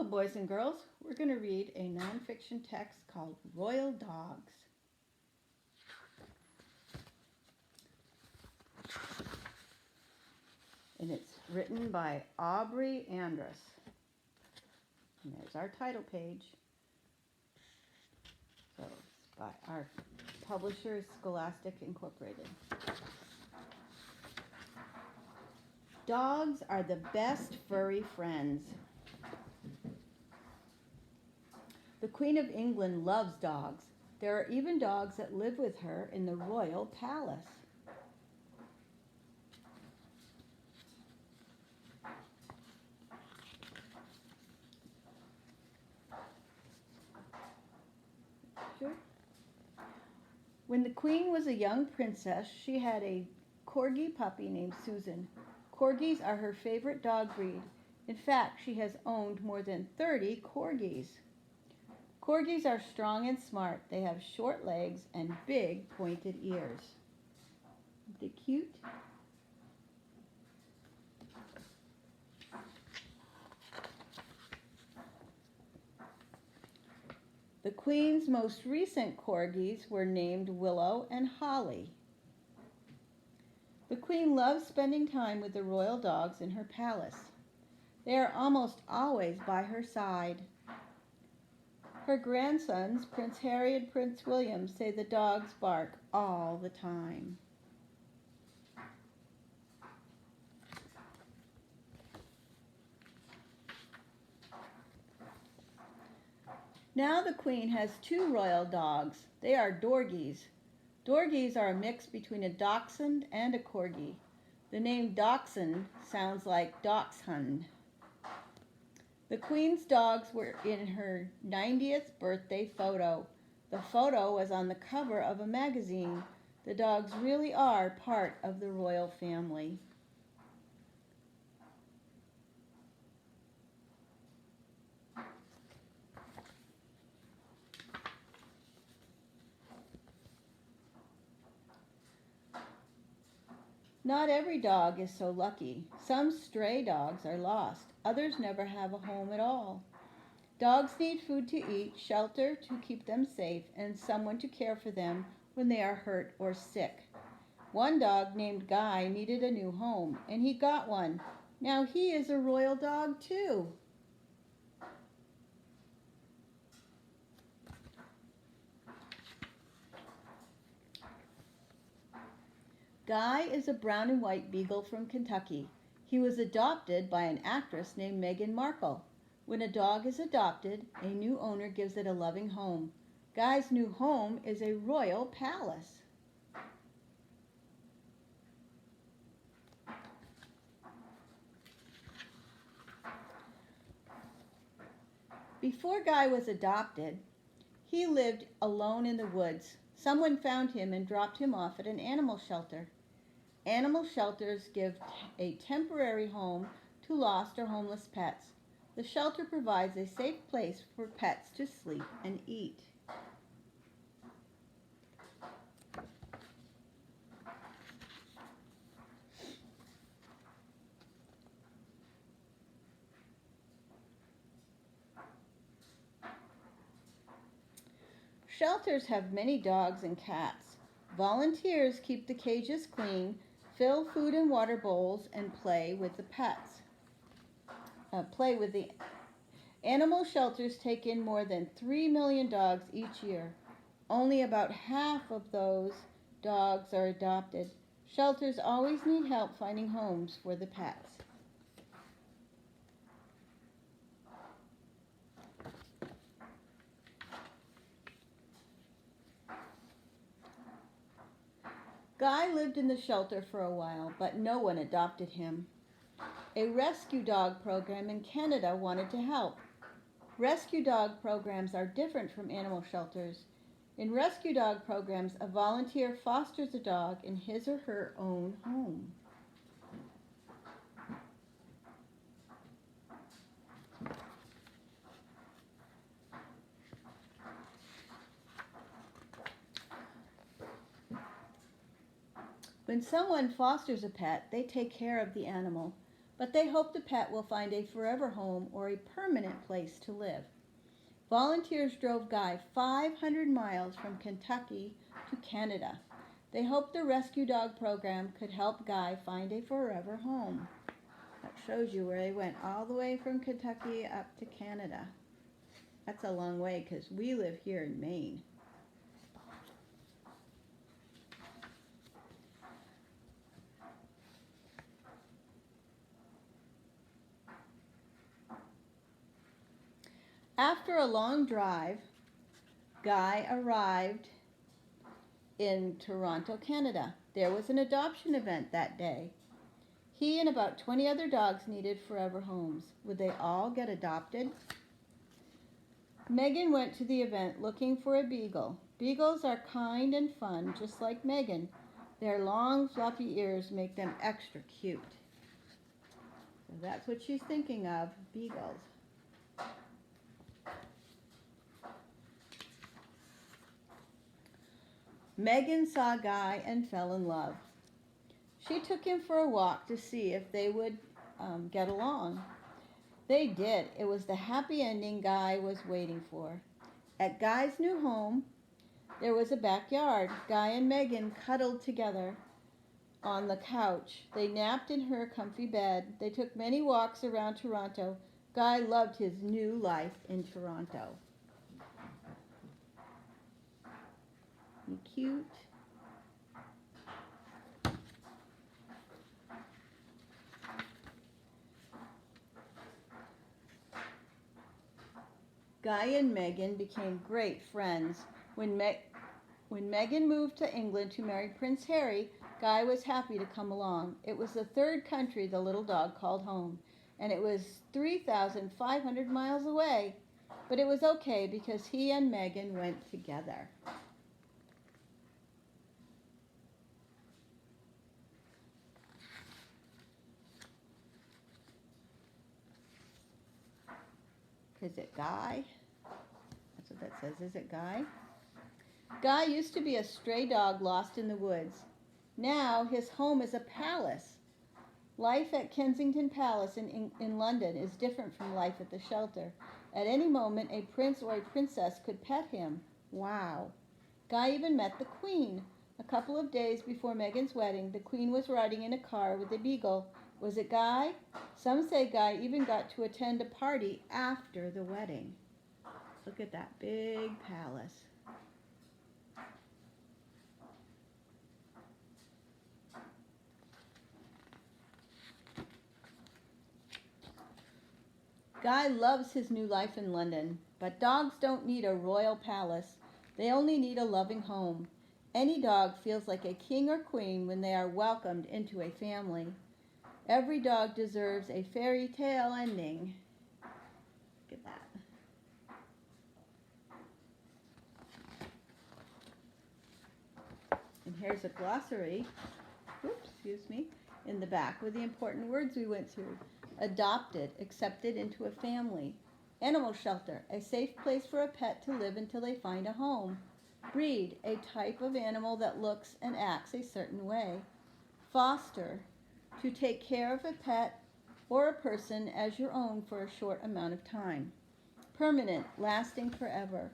Hello, boys and girls. We're going to read a nonfiction text called Royal Dogs. And it's written by Aubre Andrus. And there's our title page. So it's by our publisher is Scholastic Incorporated. Dogs are the best furry friends. The Queen of England loves dogs. There are even dogs that live with her in the royal palace. Sure. When the Queen was a young princess, she had a corgi puppy named Susan. Corgis are her favorite dog breed. In fact, she has owned more than 30 corgis. Corgis are strong and smart. They have short legs and big pointed ears. Aren't they cute? The Queen's most recent corgis were named Willow and Holly. The Queen loves spending time with the royal dogs in her palace. They are almost always by her side. Her grandsons, Prince Harry and Prince William, say the dogs bark all the time. Now the Queen has two royal dogs. They are Dorgies. Dorgies are a mix between a Dachshund and a Corgi. The name Dachshund sounds like Dachshund. The Queen's dogs were in her 90th birthday photo. The photo was on the cover of a magazine. The dogs really are part of the royal family. Not every dog is so lucky. Some stray dogs are lost. Others never have a home at all. Dogs need food to eat, shelter to keep them safe, and someone to care for them when they are hurt or sick. One dog named Guy needed a new home, and he got one. Now he is a royal dog too. Guy is a brown and white beagle from Kentucky. He was adopted by an actress named Meghan Markle. When a dog is adopted, a new owner gives it a loving home. Guy's new home is a royal palace. Before Guy was adopted, he lived alone in the woods. Someone found him and dropped him off at an animal shelter. Animal shelters give a temporary home to lost or homeless pets. The shelter provides a safe place for pets to sleep and eat. Shelters have many dogs and cats. Volunteers keep the cages clean, fill food and water bowls, and play with the pets. Animal shelters take in more than 3 million dogs each year. Only about half of those dogs are adopted. Shelters always need help finding homes for the pets. Guy lived in the shelter for a while, but no one adopted him. A rescue dog program in Canada wanted to help. Rescue dog programs are different from animal shelters. In rescue dog programs, a volunteer fosters a dog in his or her own home. When someone fosters a pet, they take care of the animal. but they hope the pet will find a forever home or a permanent place to live. Volunteers drove Guy 500 miles from Kentucky to Canada. They hoped the rescue dog program could help Guy find a forever home. That shows you where they went all the way from Kentucky up to Canada. That's a long way because we live here in Maine. After a long drive, Guy arrived in Toronto, Canada. There was an adoption event that day. He and about 20 other dogs needed forever homes. Would they all get adopted? Megan went to the event looking for a beagle. Beagles are kind and fun, just like Megan. Their long, fluffy ears make them extra cute. So that's what she's thinking of, beagles. Megan saw Guy and fell in love. She took him for a walk to see if they would get along. They did. It was the happy ending Guy was waiting for. At Guy's new home, there was a backyard. Guy and Megan cuddled together on the couch. They napped in her comfy bed. They took many walks around Toronto. Guy loved his new life in Toronto. Cute. Guy and Megan became great friends. When Megan moved to England to marry Prince Harry, Guy was happy to come along. It was the third country the little dog called home, and it was 3,500 miles away. But it was okay because he and Megan went together. Is it Guy? That's what that says. Is it Guy? Guy used to be a stray dog lost in the woods. Now his home is a palace. Life at Kensington Palace in London is different from life at the shelter. At any moment, a prince or a princess could pet him. Wow. Guy even met the Queen. A couple of days before Meghan's wedding, the Queen was riding in a car with a beagle. Was it Guy? Some say Guy even got to attend a party after the wedding. Look at that big palace. Guy loves his new life in London, but dogs don't need a royal palace. They only need a loving home. Any dog feels like a king or queen when they are welcomed into a family. Every dog deserves a fairy tale ending. Look at that. And here's a glossary, in the back with the important words we went through. Adopted, accepted into a family. Animal shelter, a safe place for a pet to live until they find a home. Breed, a type of animal that looks and acts a certain way. Foster, to take care of a pet or a person as your own for a short amount of time. Permanent, lasting forever.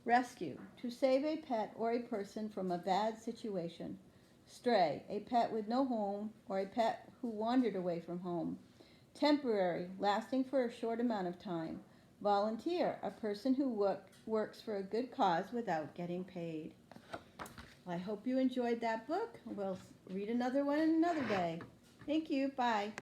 Rescue, to save a pet or a person from a bad situation. Stray, a pet with no home or a pet who wandered away from home. Temporary, lasting for a short amount of time. Volunteer, a person who works for a good cause without getting paid. Well, I hope you enjoyed that book. We'll read another one another day. Thank you. Bye.